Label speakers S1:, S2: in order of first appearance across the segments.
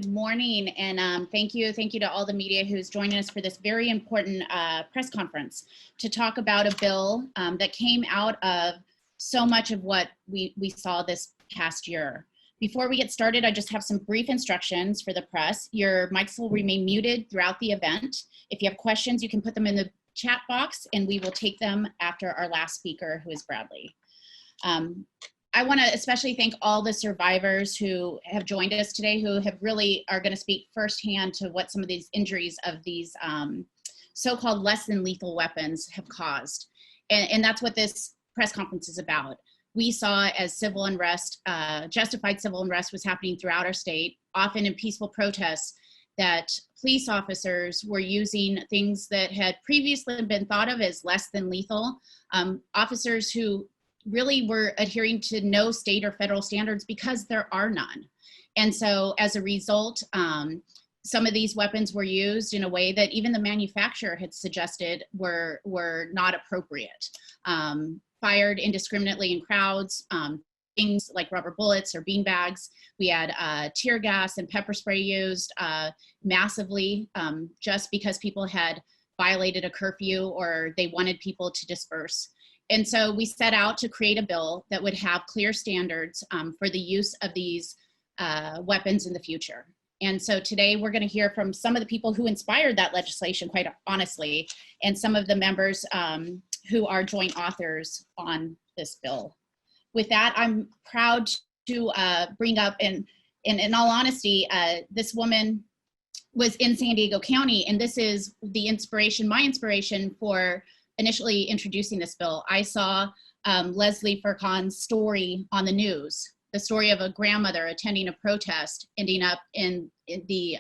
S1: Good morning, and thank you to all the media who's joining us for this very important press conference to talk about a bill that came out of so much of what we saw this past year. Before we get started, I just have some brief instructions for the press. Your mics will remain muted throughout the event. If you have questions, you can put them in the chat box, and we will take them after our last speaker, who is Bradley. I want to especially thank all the survivors who have joined us today, who have really are going to speak firsthand to what some of these injuries of these so-called less than lethal weapons have caused. And that's what this press conference is about. We saw as civil unrest, justified civil unrest was happening throughout our state, often in peaceful protests, that police officers were using things that had previously been thought of as less than lethal. Officers who really were adhering to no state or federal standards because there are none. And so as a result, some of these weapons were used in a way that even the manufacturer had suggested were not appropriate. Fired indiscriminately in crowds, things like rubber bullets or bean bags. We had tear gas and pepper spray used massively just because people had violated a curfew or they wanted people to disperse. And so we set out to create a bill that would have clear standards for the use of these weapons in the future. And so today we're going to hear from some of the people who inspired that legislation, quite honestly, and some of the members who are joint authors on this bill. With that, I'm proud to bring up, and in all honesty, this woman was in San Diego County, and this is the inspiration, my inspiration for initially introducing this bill. I saw Leslie Furcan's story on the news, the story of a grandmother attending a protest, ending up in the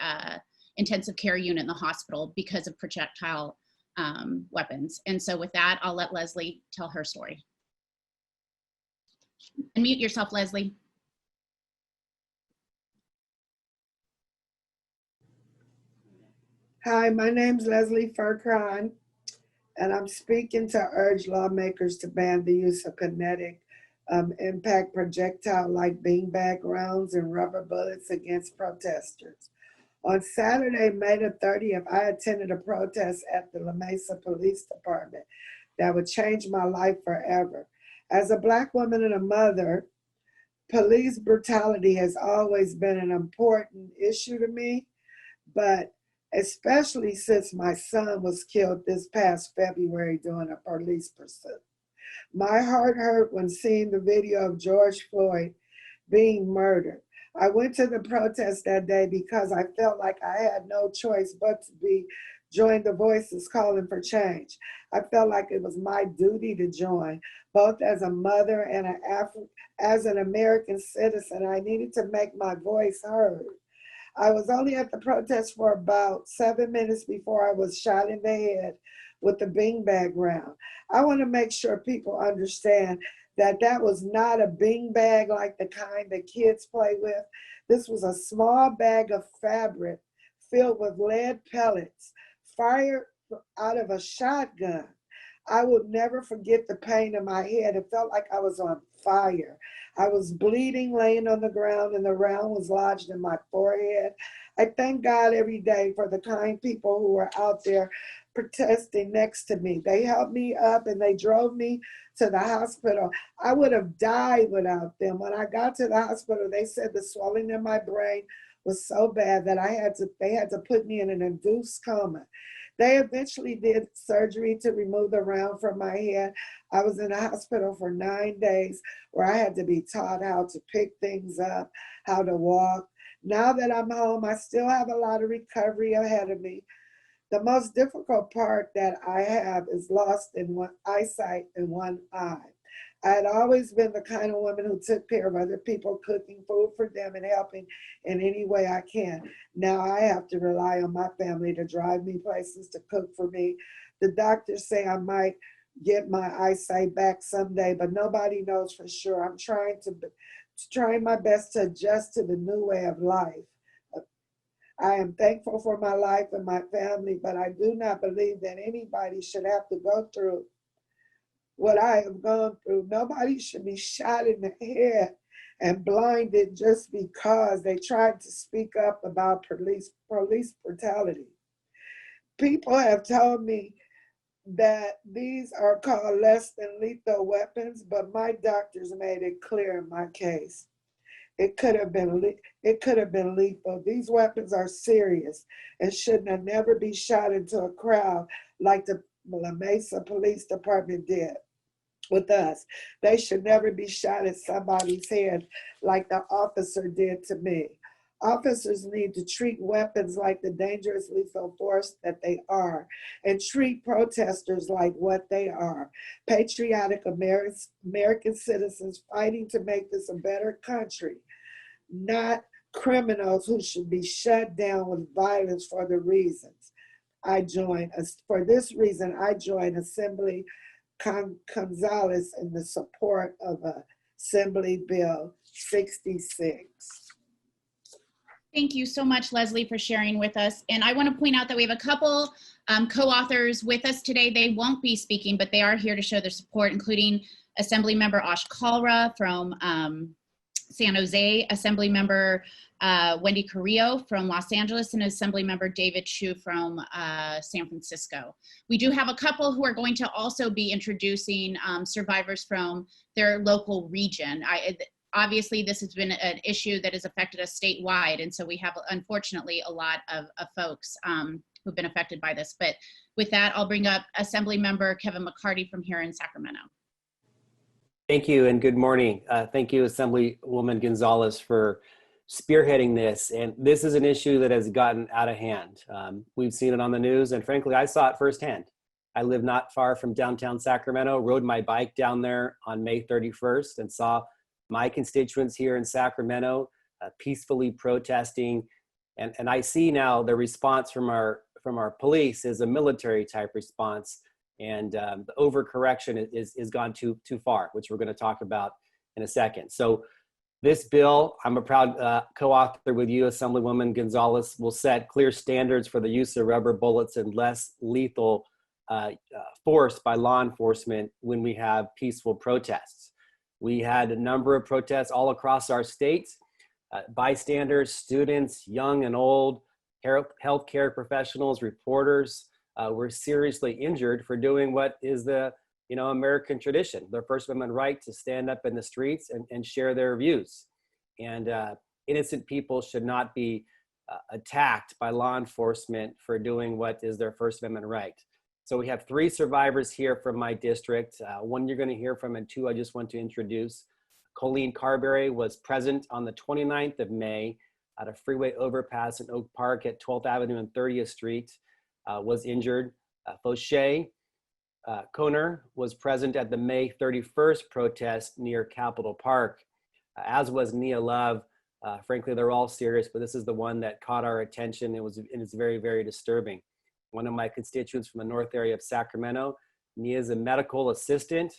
S1: intensive care unit in the hospital because of projectile weapons. And so with that, I'll let Leslie tell her story. Unmute yourself, Leslie.
S2: Hi, my name's Leslie Furcan, and I'm speaking to urge lawmakers to ban the use of kinetic impact projectile like beanbag rounds and rubber bullets against protesters. On Saturday, May the 30th, I attended a protest at the La Mesa Police Department that would change my life forever. As a Black woman and a mother, police brutality has always been an important issue to me, but especially since my son was killed this past February during a police pursuit. My heart hurt when seeing the video of George Floyd being murdered. I went to the protest that day because I felt like I had no choice but to join the voices calling for change. I felt like it was my duty to join, both as a mother and as an American citizen. I needed to make my voice heard. I was only at the protest for about 7 minutes before I was shot in the head with the beanbag round. I want to make sure people understand that that was not a beanbag like the kind that kids play with. This was a small bag of fabric filled with lead pellets fired out of a shotgun. I would never forget the pain in my head. It felt like I was on fire. I was bleeding, laying on the ground, and the round was lodged in my forehead. I thank God every day for the kind people who were out there protesting next to me. They helped me up and they drove me to the hospital. I would have died without them. When I got to the hospital, they said the swelling in my brain was so bad that they had to put me in an induced coma. They eventually did surgery to remove the round from my head. I was in the hospital for 9 days where I had to be taught how to pick things up, how to walk. Now that I'm home, I still have a lot of recovery ahead of me. The most difficult part that I have is lost in one eyesight in one eye. I had always been the kind of woman who took care of other people, cooking food for them and helping in any way I can. Now I have to rely on my family to drive me places, to cook for me. The doctors say I might get my eyesight back someday, but nobody knows for sure. I'm trying my best to adjust to the new way of life. I am thankful for my life and my family, but I do not believe that anybody should have to go through what I have gone through. Nobody should be shot in the head and blinded just because they tried to speak up about police brutality. People have told me that these are called less than lethal weapons, but my doctors made it clear in my case. It could have been lethal. These weapons are serious and should not never be shot into a crowd like the La Mesa Police Department did with us. They should never be shot at somebody's head like the officer did to me. Officers need to treat weapons like the dangerous lethal force that they are and treat protesters like what they are, patriotic American citizens fighting to make this a better country, not criminals who should be shut down with violence for the reasons. For this reason, I joined Assembly Gonzalez in the support of Assembly Bill 66.
S1: Thank you so much, Leslie, for sharing with us. And I want to point out that we have a couple co-authors with us today. They won't be speaking, but they are here to show their support, including Assemblymember Ash Kalra from San Jose, Assemblymember Wendy Carrillo from Los Angeles, and Assemblymember David Chu from San Francisco. We do have a couple who are going to also be introducing survivors from their local region. Obviously, this has been an issue that has affected us statewide, and so we have, unfortunately, a lot of folks who've been affected by this. But with that, I'll bring up Assemblymember Kevin McCarty from here in Sacramento.
S3: Thank you and good morning. Thank you, Assemblywoman Gonzalez, for spearheading this. And this is an issue that has gotten out of hand. We've seen it on the news, and frankly, I saw it firsthand. I live not far from downtown Sacramento, rode my bike down there on May 31st and saw my constituents here in Sacramento peacefully protesting. And I see now the response from our police is a military type response. And the overcorrection is gone too far, which we're going to talk about in a second. So this bill, I'm a proud co-author with you, Assemblywoman Gonzalez, will set clear standards for the use of rubber bullets and less lethal force by law enforcement when we have peaceful protests. We had a number of protests all across our state. Bystanders, students, young and old, healthcare professionals, reporters, were seriously injured for doing what is the American tradition, their First Amendment right to stand up in the streets and share their views. And innocent people should not be attacked by law enforcement for doing what is their First Amendment right. So we have 3 survivors here from my district. One you're going to hear from, and 2 I just want to introduce. Colleen Carberry was present on the 29th of May at a freeway overpass in Oak Park at 12th Avenue and 30th Street. Was injured. Foshay Koner was present at the May 31st protest near Capitol Park, as was Nia Love. Frankly, they're all serious, but this is the one that caught our attention. It's very, very disturbing. One of my constituents from the north area of Sacramento. Nia is a medical assistant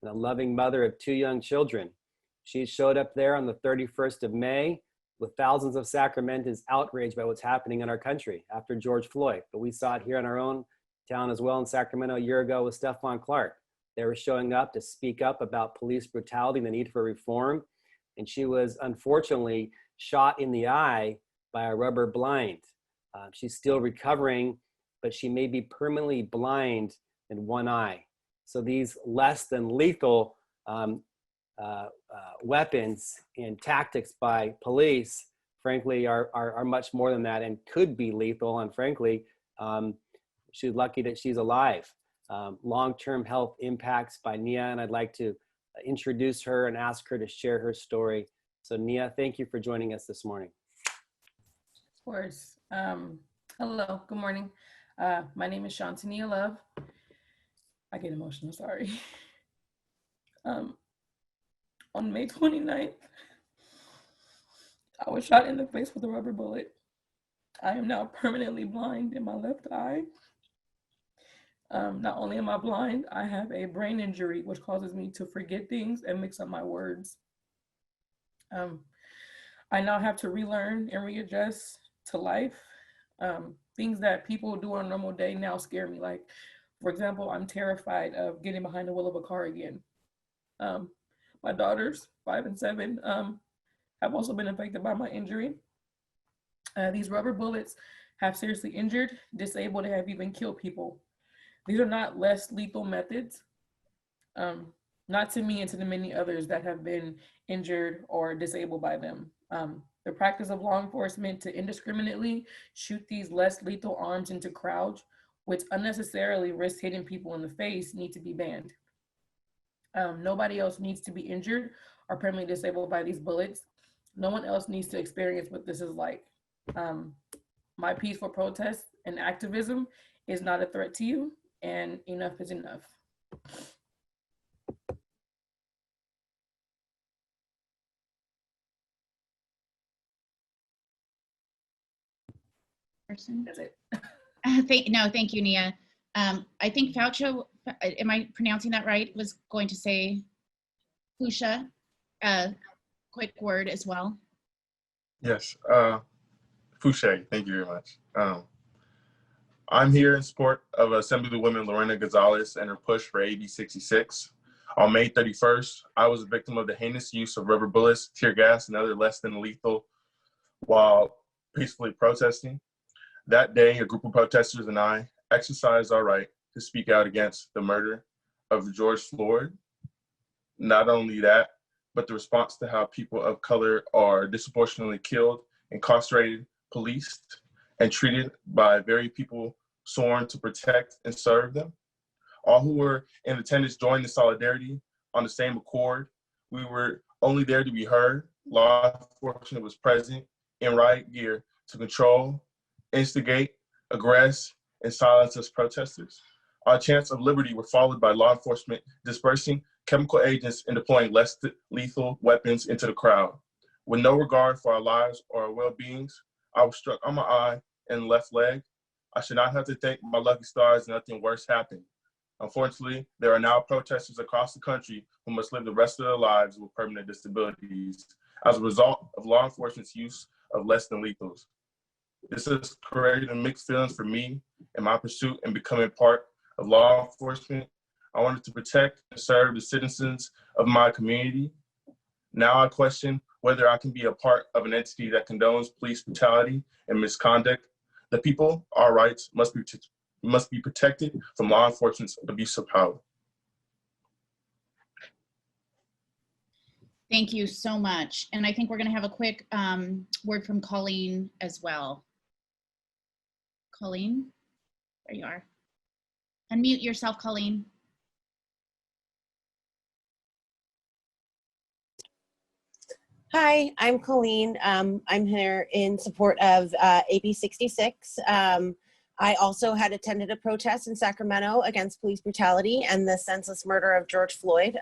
S3: and a loving mother of 2 young children. She showed up there on the 31st of May with thousands of Sacramentans outraged by what's happening in our country after George Floyd. But we saw it here in our own town as well in Sacramento a year ago with Stephon Clark. They were showing up to speak up about police brutality and the need for reform. And she was unfortunately shot in the eye by a rubber blind. She's still recovering, but she may be permanently blind in one eye. So these less than lethal weapons and tactics by police, frankly, are much more than that and could be lethal. And frankly, she's lucky that she's alive. Long-term health impacts by Nia, and I'd like to introduce her and ask her to share her story. So Nia, thank you for joining us this morning.
S4: Of course. Hello, good morning. My name is Shantania Love. I get emotional, sorry. On May 29th, I was shot in the face with a rubber bullet. I am now permanently blind in my left eye. Not only am I blind, I have a brain injury, which causes me to forget things and mix up my words. I now have to relearn and readjust to life. Things that people do on a normal day now scare me. Like, for example, I'm terrified of getting behind the wheel of a car again. My daughters, 5 and 7, have also been affected by my injury. These rubber bullets have seriously injured, disabled, and have even killed people. These are not less lethal methods, not to me and to the many others that have been injured or disabled by them. The practice of law enforcement to indiscriminately shoot these less lethal arms into crowds, which unnecessarily risk hitting people in the face, need to be banned. Nobody else needs to be injured or permanently disabled by these bullets. No one else needs to experience what this is like. My peaceful protest and activism is not a threat to you, and enough is enough.
S1: Person.
S4: That's it.
S1: Thank you, Nia. I think Faucio, am I pronouncing that right, was going to say Fusha, quick word as well.
S5: Yes, Fouché, thank you very much. I'm here in support of Assemblywoman Lena Gonzalez and her push for AB 66. On May 31st, I was a victim of the heinous use of rubber bullets, tear gas, and other less than lethal while peacefully protesting. That day, a group of protesters and I exercised our right to speak out against the murder of George Floyd. Not only that, but the response to how people of color are disproportionately killed, incarcerated, policed, and treated by very people sworn to protect and serve them. All who were in attendance joined the solidarity on the same accord. We were only there to be heard. Law enforcement was present in riot gear to control, instigate, aggress, and silence us protesters. Our chants of liberty were followed by law enforcement dispersing chemical agents and deploying less lethal weapons into the crowd. With no regard for our lives or our well-beings, I was struck on my eye and left leg. I should not have to thank my lucky stars, nothing worse happened. Unfortunately, there are now protesters across the country who must live the rest of their lives with permanent disabilities as a result of law enforcement's use of less than lethals. This has created mixed feelings for me in my pursuit and becoming part of law enforcement. I wanted to protect and serve the citizens of my community. Now I question whether I can be a part of an entity that condones police brutality and misconduct. The people, our rights, must be protected from law enforcement's abuse of power.
S1: Thank you so much. And I think we're going to have a quick word from Colleen as well. Colleen, there you are. Unmute yourself, Colleen.
S6: Hi, I'm Colleen. I'm here in support of AB 66. I also had attended a protest in Sacramento against police brutality and the senseless murder of George Floyd.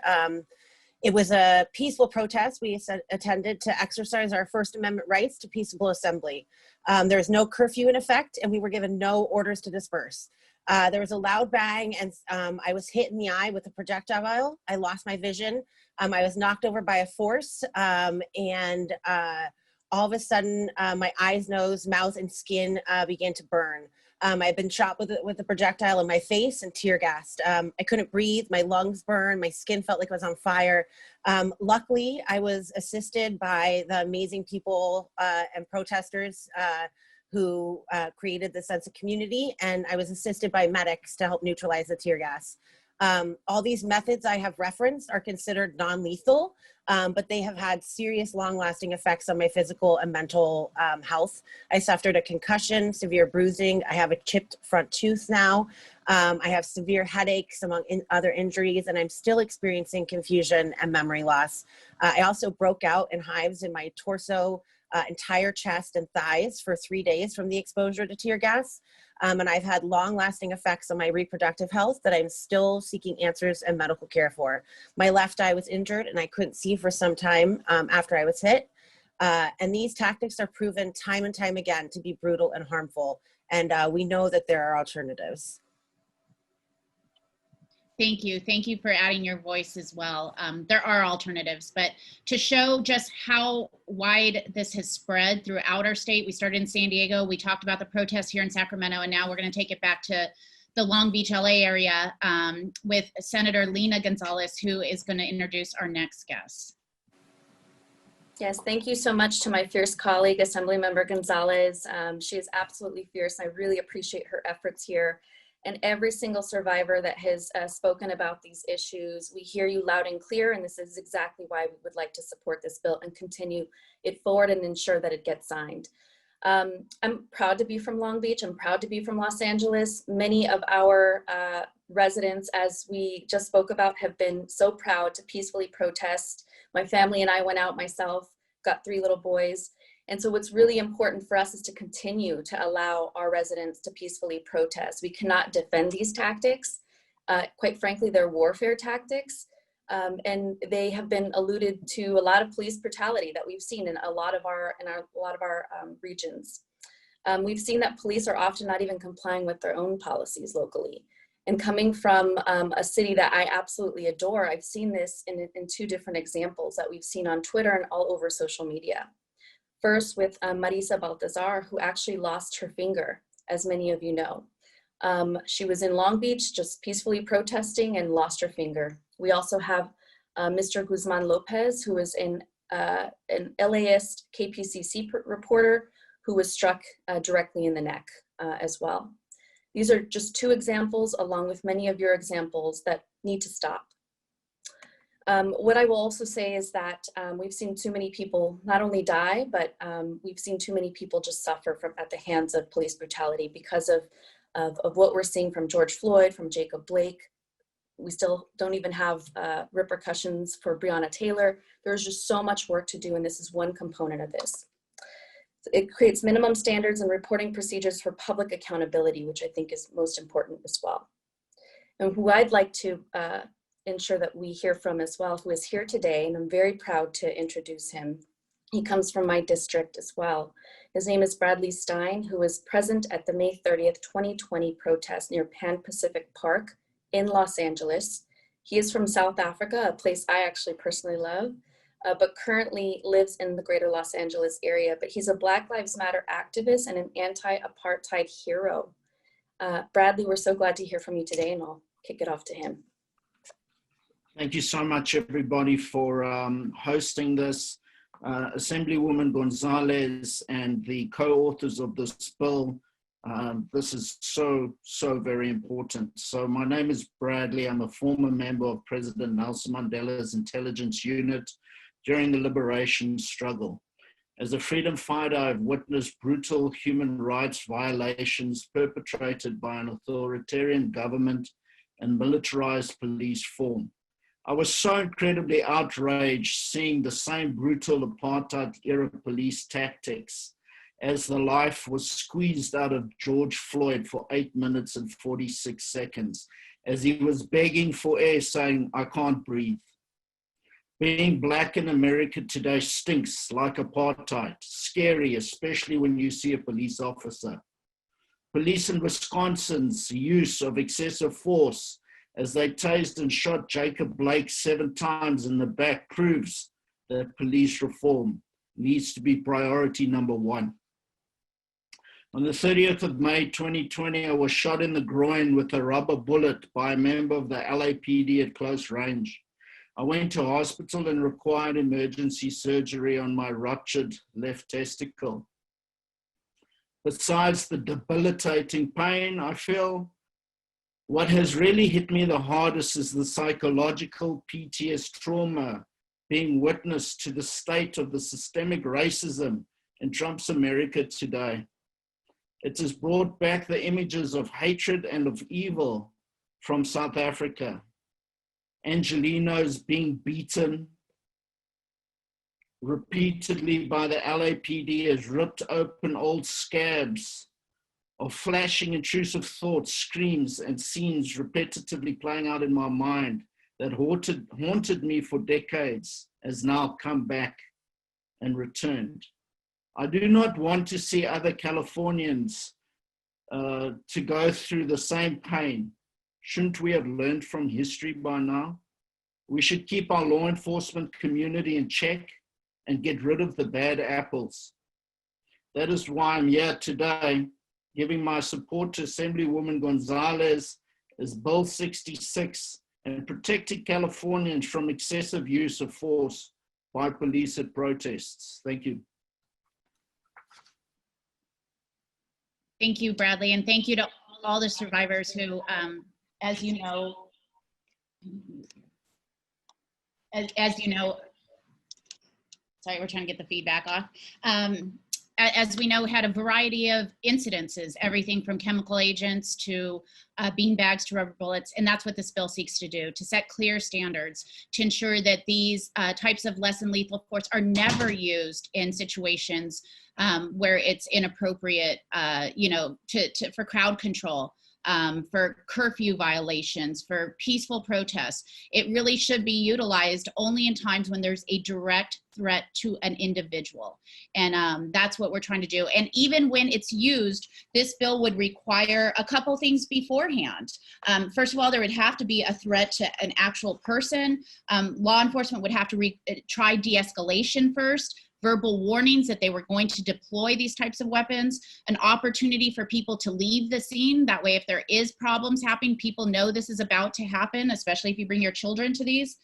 S6: It was a peaceful protest. We attended to exercise our First Amendment rights to peaceable assembly. There was no curfew in effect, and we were given no orders to disperse. There was a loud bang, and I was hit in the eye with a projectile. I lost my vision. I was knocked over by a force, and all of a sudden, my eyes, nose, mouth, and skin began to burn. I'd been shot with a projectile in my face and tear gassed. I couldn't breathe, my lungs burned, my skin felt like it was on fire. Luckily, I was assisted by the amazing people and protesters who created the sense of community, and I was assisted by medics to help neutralize the tear gas. All these methods I have referenced are considered non-lethal, but they have had serious long-lasting effects on my physical and mental health. I suffered a concussion, severe bruising. I have a chipped front tooth now. I have severe headaches among other injuries, and I'm still experiencing confusion and memory loss. I also broke out in hives in my torso, entire chest and thighs for 3 days from the exposure to tear gas. And I've had long-lasting effects on my reproductive health that I'm still seeking answers and medical care for. My left eye was injured and I couldn't see for some time after I was hit. And these tactics are proven time and time again to be brutal and harmful. And we know that there are alternatives.
S1: Thank you. Thank you for adding your voice as well. There are alternatives, but to show just how wide this has spread throughout our state, we started in San Diego, we talked about the protests here in Sacramento, and now we're going to take it back to the Long Beach, LA area with Senator Lena Gonzalez, who is going to introduce our next guest.
S7: Yes, thank you so much to my fierce colleague, Assemblymember Gonzalez. She is absolutely fierce. I really appreciate her efforts here. And every single survivor that has spoken about these issues, we hear you loud and clear, and this is exactly why we would like to support this bill and continue it forward and ensure that it gets signed. I'm proud to be from Long Beach. I'm proud to be from Los Angeles. Many of our residents, as we just spoke about, have been so proud to peacefully protest. My family and I went out myself, got 3 little boys. And so what's really important for us is to continue to allow our residents to peacefully protest. We cannot defend these tactics. Quite frankly, they're warfare tactics. And they have been alluded to a lot of police brutality that we've seen in a lot of our regions. We've seen that police are often not even complying with their own policies locally. And coming from a city that I absolutely adore, I've seen this in 2 different examples that we've seen on Twitter and all over social media. First with Marisa Baltazar, who actually lost her finger, as many of you know. She was in Long Beach just peacefully protesting and lost her finger. We also have Mr. Guzman Lopez, who was an LAist KPCC reporter who was struck directly in the neck as well. These are just 2 examples, along with many of your examples, that need to stop. What I will also say is that we've seen too many people not only die, but we've seen too many people just suffer at the hands of police brutality because of what we're seeing from George Floyd, from Jacob Blake. We still don't even have repercussions for Breonna Taylor. There's just so much work to do, and this is one component of this. It creates minimum standards and reporting procedures for public accountability, which I think is most important as well. And who I'd like to ensure that we hear from as well, who is here today, and I'm very proud to introduce him. He comes from my district as well. His name is Bradley Stein, who was present at the May 30th, 2020 protest near Pan Pacific Park in Los Angeles. He is from South Africa, a place I actually personally love, but currently lives in the greater Los Angeles area. But he's a Black Lives Matter activist and an anti-apartheid hero. Bradley, we're so glad to hear from you today, and I'll kick it off to him.
S8: Thank you so much, everybody, for hosting this. Assemblywoman Gonzalez and the co-authors of this bill. This is so very important. So my name is Bradley. I'm a former member of President Nelson Mandela's intelligence unit during the liberation struggle. As a freedom fighter, I've witnessed brutal human rights violations perpetrated by an authoritarian government and militarized police form. I was so incredibly outraged seeing the same brutal apartheid-era police tactics as the life was squeezed out of George Floyd for 8 minutes and 46 seconds, as he was begging for air, saying, "I can't breathe." Being Black in America today stinks like apartheid, scary, especially when you see a police officer. Police in Wisconsin's use of excessive force as they tased and shot Jacob Blake 7 times in the back proves that police reform needs to be priority number 1. On the 30th of May, 2020, I was shot in the groin with a rubber bullet by a member of the LAPD at close range. I went to hospital and required emergency surgery on my ruptured left testicle. Besides the debilitating pain I feel, what has really hit me the hardest is the psychological PTSD trauma being witness to the state of the systemic racism in Trump's America today. It has brought back the images of hatred and of evil from South Africa. Angelenos being beaten repeatedly by the LAPD has ripped open old scabs of flashing intrusive thoughts, screams, and scenes repetitively playing out in my mind that haunted me for decades has now come back and returned. I do not want to see other Californians to go through the same pain. Shouldn't we have learned from history by now? We should keep our law enforcement community in check and get rid of the bad apples. That is why I'm here today, giving my support to Assemblywoman Gonzalez as Bill 66 and protecting Californians from excessive use of force by police at protests. Thank you.
S1: Thank you, Bradley, and thank you to all the survivors who, as you know, sorry, we're trying to get the feedback off. As we know, had a variety of incidences, everything from chemical agents to bean bags to rubber bullets, and that's what this bill seeks to do, to set clear standards, to ensure that these types of less than lethal force are never used in situations where it's inappropriate, for crowd control, for curfew violations, for peaceful protests. It really should be utilized only in times when there's a direct threat to an individual. And that's what we're trying to do. And even when it's used, this bill would require a couple things beforehand. First of all, there would have to be a threat to an actual person. Law enforcement would have to try de-escalation first, verbal warnings that they were going to deploy these types of weapons, an opportunity for people to leave the scene. That way, if there is problems happening, people know this is about to happen, especially if you bring your children to these.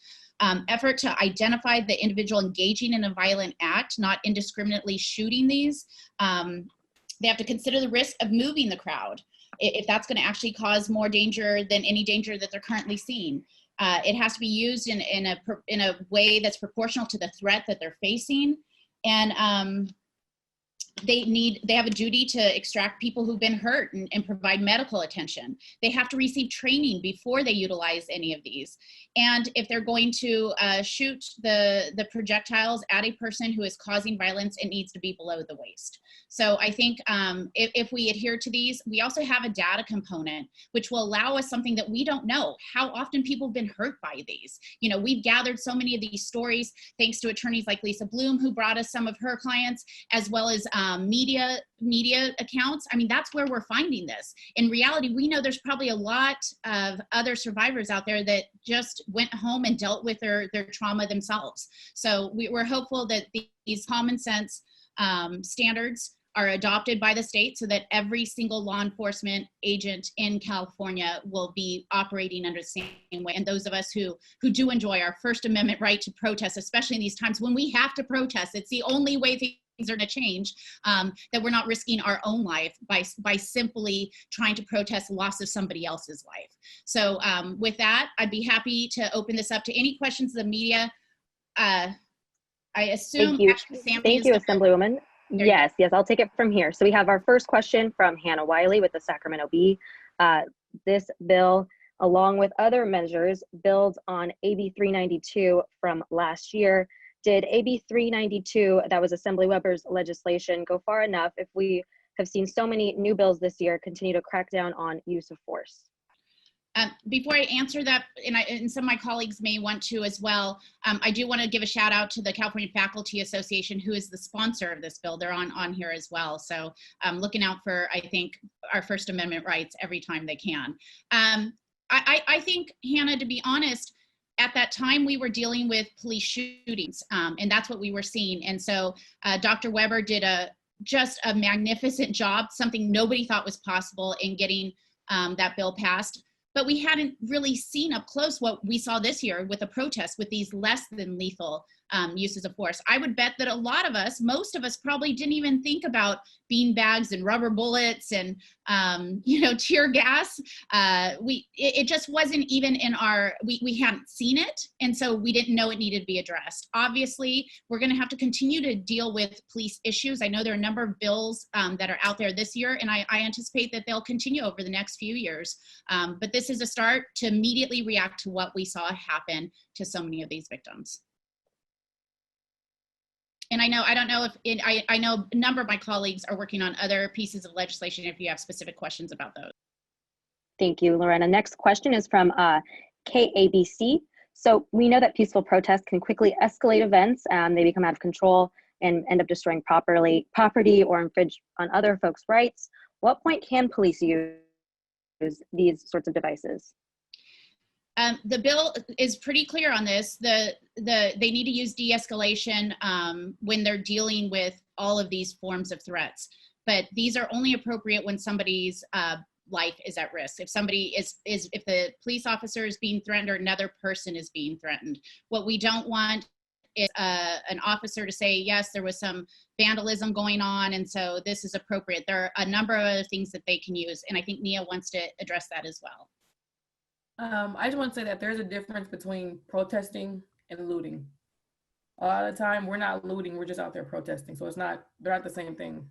S1: Effort to identify the individual engaging in a violent act, not indiscriminately shooting these. They have to consider the risk of moving the crowd, if that's going to actually cause more danger than any danger that they're currently seeing. It has to be used in a way that's proportional to the threat that they're facing. And they have a duty to extract people who've been hurt and provide medical attention. They have to receive training before they utilize any of these. And if they're going to shoot the projectiles at a person who is causing violence, it needs to be below the waist. So I think if we adhere to these, we also have a data component, which will allow us something that we don't know, how often people have been hurt by these. You know, we've gathered so many of these stories, thanks to attorneys like Lisa Bloom, who brought us some of her clients, as well as media accounts. I mean, that's where we're finding this. In reality, we know there's probably a lot of other survivors out there that just went home and dealt with their trauma themselves. So we're hopeful that these common sense standards are adopted by the state so that every single law enforcement agent in California will be operating under the same way. And those of us who do enjoy our First Amendment right to protest, especially in these times when we have to protest, it's the only way things are going to change, that we're not risking our own life by simply trying to protest the loss of somebody else's life. So with that, I'd be happy to open this up to any questions of the media. I assume
S9: Thank you, Assemblywoman. Yes, I'll take it from here. So we have our first question from Hannah Wiley with the Sacramento Bee. This bill, along with other measures, builds on AB 392 from last year. Did AB 392, that was Assemblywoman's legislation, go far enough if we have seen so many new bills this year continue to crack down on use of force?
S1: Before I answer that, and some of my colleagues may want to as well, I do want to give a shout out to the California Faculty Association, who is the sponsor of this bill. They're on here as well. So looking out for, I think, our First Amendment rights every time they can. I think, Hannah, to be honest, at that time we were dealing with police shootings, and that's what we were seeing. And so Dr. Weber did just a magnificent job, something nobody thought was possible in getting that bill passed. But we hadn't really seen up close what we saw this year with the protests, with these less than lethal uses of force. I would bet that a lot of us, most of us, probably didn't even think about bean bags and rubber bullets and tear gas. It just wasn't even in our, we hadn't seen it, and so we didn't know it needed to be addressed. Obviously, we're going to have to continue to deal with police issues. I know there are a number of bills that are out there this year, and I anticipate that they'll continue over the next few years. But this is a start to immediately react to what we saw happen to so many of these victims. And I know I know a number of my colleagues are working on other pieces of legislation if you have specific questions about those.
S9: Thank you, Lorena. Next question is from KABC. So we know that peaceful protests can quickly escalate events. They become out of control and end up destroying property or infringe on other folks' rights. What point can police use these sorts of devices?
S1: The bill is pretty clear on this. They need to use de-escalation when they're dealing with all of these forms of threats. But these are only appropriate when somebody's life is at risk. If somebody if the police officer is being threatened or another person is being threatened. What we don't want it's an officer to say, yes, there was some vandalism going on, and so this is appropriate. There are a number of other things that they can use, and I think Nia wants to address that as well.
S4: I just want to say that there's a difference between protesting and looting. A lot of the time, we're not looting, we're just out there protesting. So they're not the same thing.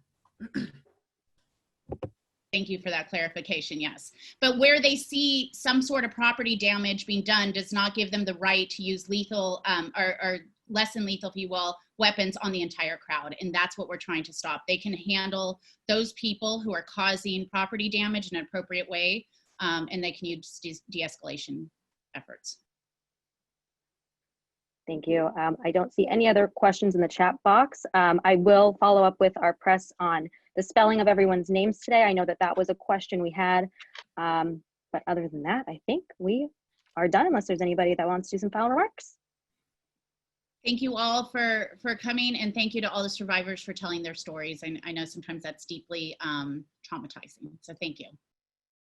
S1: Thank you for that clarification, yes. But where they see some sort of property damage being done does not give them the right to use lethal or less than lethal, if you will, weapons on the entire crowd. And that's what we're trying to stop. They can handle those people who are causing property damage in an appropriate way, and they can use de-escalation efforts.
S9: Thank you. I don't see any other questions in the chat box. I will follow up with our press on the spelling of everyone's names today. I know that that was a question we had, but other than that, I think we are done unless there's anybody that wants to do some final remarks.
S1: Thank you all for coming, and thank you to all the survivors for telling their stories. I know sometimes that's deeply traumatizing, so thank you.